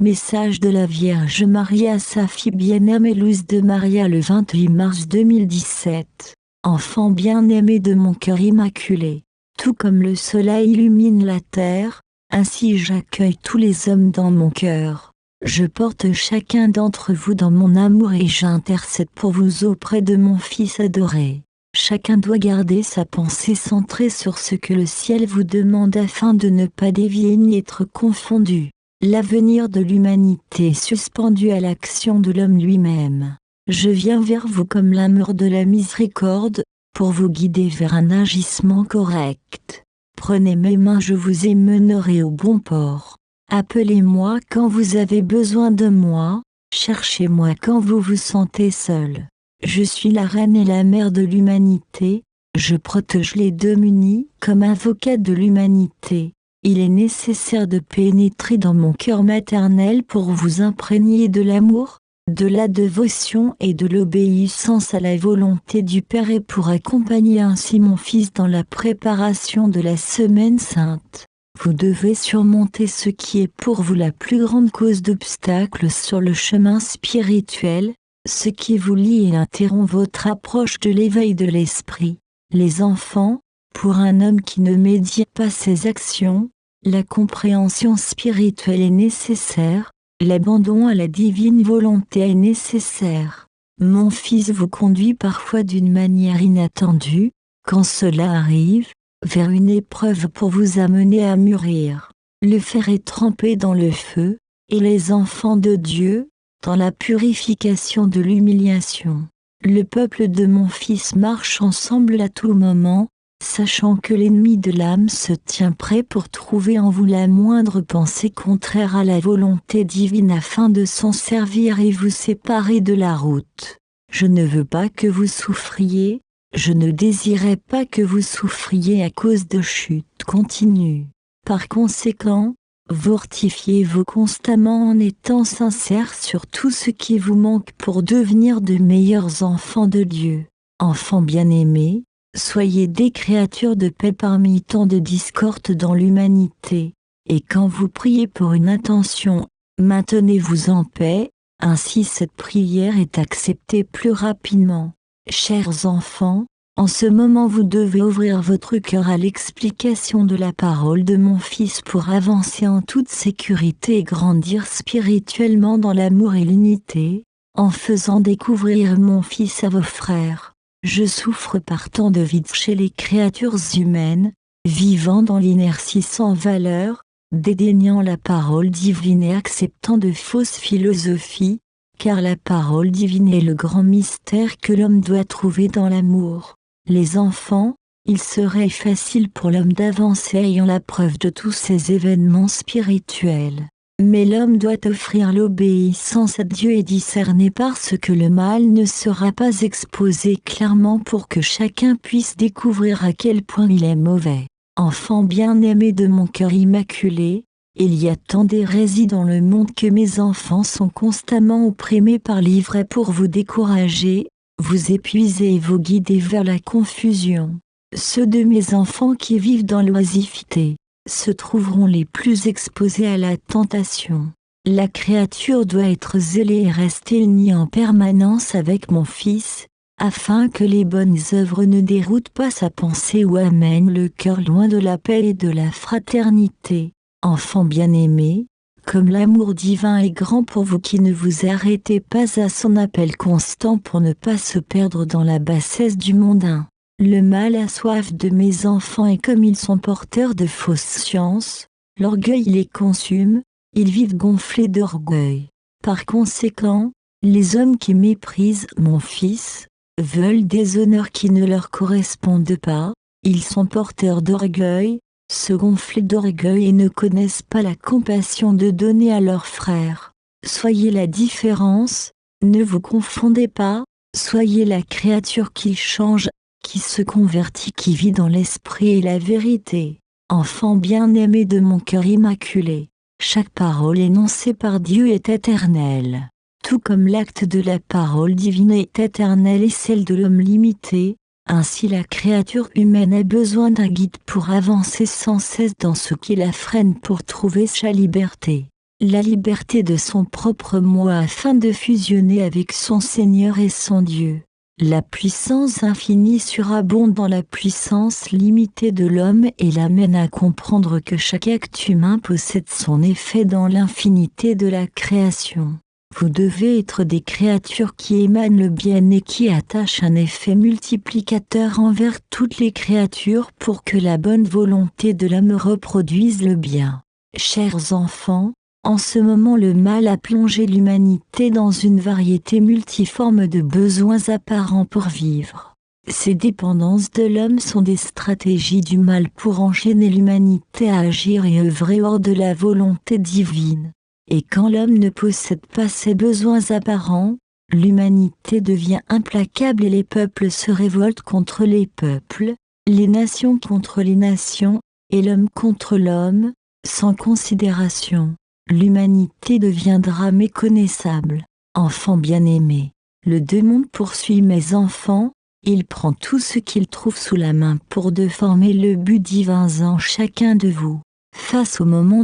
Message de la Vierge Marie à sa fille bien-aimée Louise de Maria le 28 mars 2017. Enfant bien-aimé de mon cœur immaculé, tout comme le soleil illumine la terre, ainsi j'accueille tous les hommes dans mon cœur. Je porte chacun d'entre vous dans mon amour et j'intercède pour vous auprès de mon Fils adoré. Chacun doit garder sa pensée centrée sur ce que le ciel vous demande afin de ne pas dévier ni être confondu. L'avenir de l'humanité est suspendu à l'action de l'homme lui-même. Je viens vers vous comme l'amour de la miséricorde, pour vous guider vers un agissement correct. Prenez mes mains, je vous y mènerai au bon port. Appelez-moi quand vous avez besoin de moi, cherchez-moi quand vous vous sentez seul. Je suis la reine et la mère de l'humanité, je protège les démunis comme avocate de l'humanité. Il est nécessaire de pénétrer dans mon cœur maternel pour vous imprégner de l'amour, de la dévotion et de l'obéissance à la volonté du Père et pour accompagner ainsi mon Fils dans la préparation de la Semaine Sainte. Vous devez surmonter ce qui est pour vous la plus grande cause d'obstacles sur le chemin spirituel, ce qui vous lie et interrompt votre approche de l'éveil de l'esprit. Les enfants, pour un homme qui ne médite pas ses actions, la compréhension spirituelle est nécessaire, l'abandon à la divine volonté est nécessaire. Mon Fils vous conduit parfois d'une manière inattendue, quand cela arrive, vers une épreuve pour vous amener à mûrir. Le fer est trempé dans le feu, et les enfants de Dieu, dans la purification de l'humiliation. Le peuple de mon Fils marche ensemble à tout moment, sachant que l'ennemi de l'âme se tient prêt pour trouver en vous la moindre pensée contraire à la volonté divine afin de s'en servir et vous séparer de la route. Je ne veux pas que vous souffriez, je ne désirais pas que vous souffriez à cause de chutes continues. Par conséquent, fortifiez-vous constamment en étant sincère sur tout ce qui vous manque pour devenir de meilleurs enfants de Dieu. Enfants bien-aimés, soyez des créatures de paix parmi tant de discorde dans l'humanité, et quand vous priez pour une intention, maintenez-vous en paix, ainsi cette prière est acceptée plus rapidement. Chers enfants, en ce moment vous devez ouvrir votre cœur à l'explication de la parole de mon Fils pour avancer en toute sécurité et grandir spirituellement dans l'amour et l'unité, en faisant découvrir mon Fils à vos frères. Je souffre par tant de vide chez les créatures humaines, vivant dans l'inertie sans valeur, dédaignant la parole divine et acceptant de fausses philosophies, car la parole divine est le grand mystère que l'homme doit trouver dans l'amour. Les enfants, il serait facile pour l'homme d'avancer ayant la preuve de tous ces événements spirituels. Mais l'homme doit offrir l'obéissance à Dieu et discerner parce que le mal ne sera pas exposé clairement pour que chacun puisse découvrir à quel point il est mauvais. Enfant bien-aimé de mon cœur immaculé, il y a tant d'hérésies dans le monde que mes enfants sont constamment opprimés par l'ivraie pour vous décourager, vous épuiser et vous guider vers la confusion. Ceux de mes enfants qui vivent dans l'oisiveté se trouveront les plus exposés à la tentation. La créature doit être zélée et rester unie en permanence avec mon Fils, afin que les bonnes œuvres ne déroutent pas sa pensée ou amènent le cœur loin de la paix et de la fraternité. Enfants bien-aimés, comme l'amour divin est grand pour vous qui ne vous arrêtez pas à son appel constant pour ne pas se perdre dans la bassesse du mondain. Le mal a soif de mes enfants et comme ils sont porteurs de fausses sciences, l'orgueil les consume, ils vivent gonflés d'orgueil. Par conséquent, les hommes qui méprisent mon Fils, veulent des honneurs qui ne leur correspondent pas, ils sont porteurs d'orgueil, se gonflent d'orgueil et ne connaissent pas la compassion de donner à leurs frères. Soyez la différence, ne vous confondez pas, soyez la créature qui change, qui se convertit, qui vit dans l'esprit et la vérité. Enfant bien-aimé de mon cœur immaculé, chaque parole énoncée par Dieu est éternelle. Tout comme l'acte de la parole divine est éternel et celle de l'homme limité, ainsi la créature humaine a besoin d'un guide pour avancer sans cesse dans ce qui la freine pour trouver sa liberté. la liberté de son propre moi afin de fusionner avec son Seigneur et son Dieu. La puissance infinie surabonde dans la puissance limitée de l'homme et l'amène à comprendre que chaque acte humain possède son effet dans l'infinité de la création. Vous devez être des créatures qui émanent le bien et qui attachent un effet multiplicateur envers toutes les créatures pour que la bonne volonté de l'homme reproduise le bien. Chers enfants, en ce moment le mal a plongé l'humanité dans une variété multiforme de besoins apparents pour vivre. Ces dépendances de l'homme sont des stratégies du mal pour enchaîner l'humanité à agir et œuvrer hors de la volonté divine. Et quand l'homme ne possède pas ces besoins apparents, l'humanité devient implacable et les peuples se révoltent contre les peuples, les nations contre les nations, et l'homme contre l'homme, sans considération. L'humanité deviendra méconnaissable. Enfants bien-aimés, le démon poursuit mes enfants, il prend tout ce qu'il trouve sous la main pour déformer le but divin en chacun de vous. Face au moment,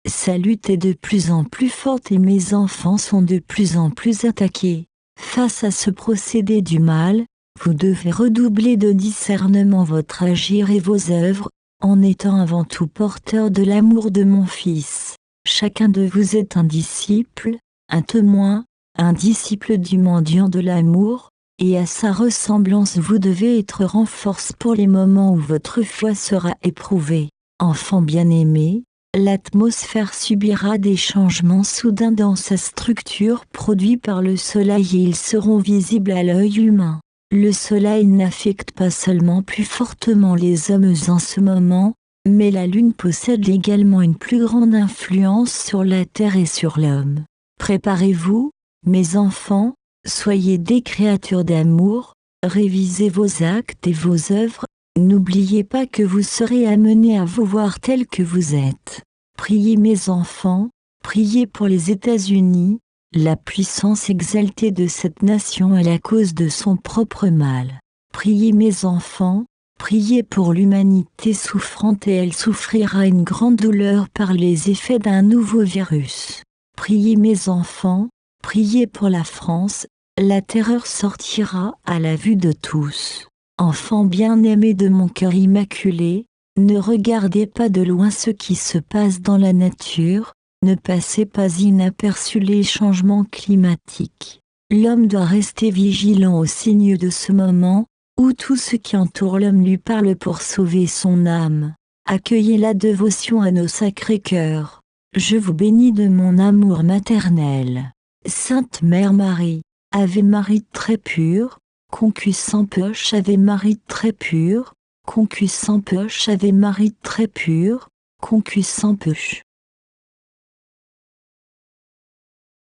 sa lutte est de plus en plus forte et mes enfants sont de plus en plus attaqués. Face à ce procédé du mal, vous devez redoubler de discernement votre agir et vos œuvres, en étant avant tout porteur de l'amour de mon Fils. Chacun de vous est un disciple, un témoin, un disciple du mendiant de l'amour, et à sa ressemblance vous devez être renforcé pour les moments où votre foi sera éprouvée. Enfants bien-aimés, l'atmosphère subira des changements soudains dans sa structure produits par le soleil et ils seront visibles à l'œil humain. Le soleil n'affecte pas seulement plus fortement les hommes en ce moment, mais la lune possède également une plus grande influence sur la terre et sur l'homme. Préparez-vous, mes enfants, soyez des créatures d'amour, révisez vos actes et vos œuvres, n'oubliez pas que vous serez amenés à vous voir tels que vous êtes. Priez mes enfants, priez pour les États-Unis, la puissance exaltée de cette nation est la cause de son propre mal. Priez mes enfants, priez pour l'humanité souffrante et elle souffrira une grande douleur par les effets d'un nouveau virus. Priez mes enfants, priez pour la France, la terreur sortira à la vue de tous. Enfants bien-aimés de mon cœur immaculé, ne regardez pas de loin ce qui se passe dans la nature, ne passez pas inaperçu les changements climatiques. L'homme doit rester vigilant aux signes de ce moment, où tout ce qui entoure l'homme lui parle pour sauver son âme. Accueillez la dévotion à nos sacrés cœurs. Je vous bénis de mon amour maternel. Sainte Mère Marie, Ave Marie très pure, concu sans poche Ave Marie très pure, concu sans poche Ave Marie très pure, concu sans poche.